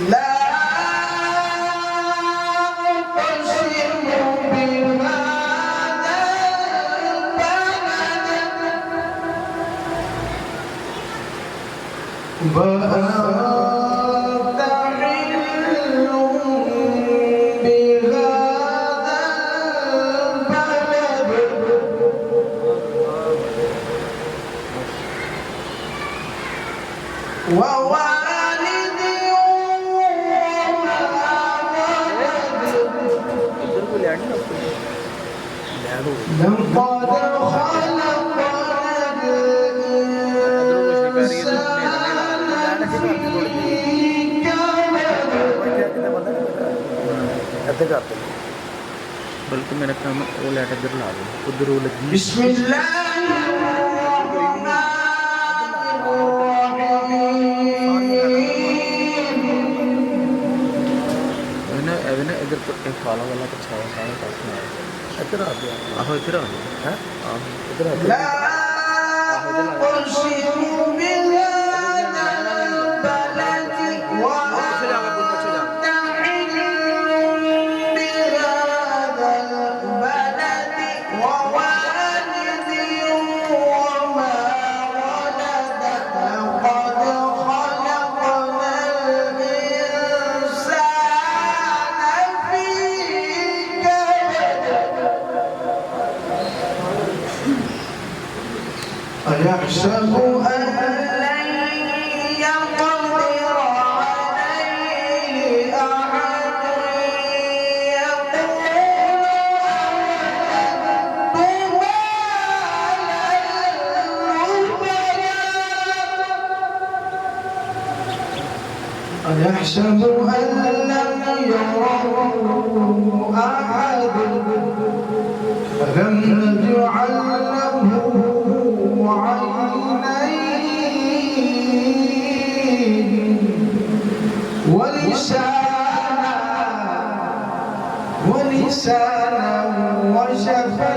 لا أقسم بهذا البلد وأنت حل بهذا البلد ووالد وما ولد لقد خلقنا الإنسان في كبد बल्कि मेरा काम वो लेटर इधर ला दो उधर वो लगी بسم الله ना इधर एक काला वाला कुछ है सारा पास में इधर आ गया आहो इधर आ गया है आहो इधर आ गया لا أقسم بهذا البلد وأنت حل بهذا البلد ووالد وما ولد لقد خلقنا الإنسان في كبد أيحسب أن لن يقدر عليه أحد يقول أيحسب أن لم يره أحد ألم نجعل له عينين ولسانا وشفتين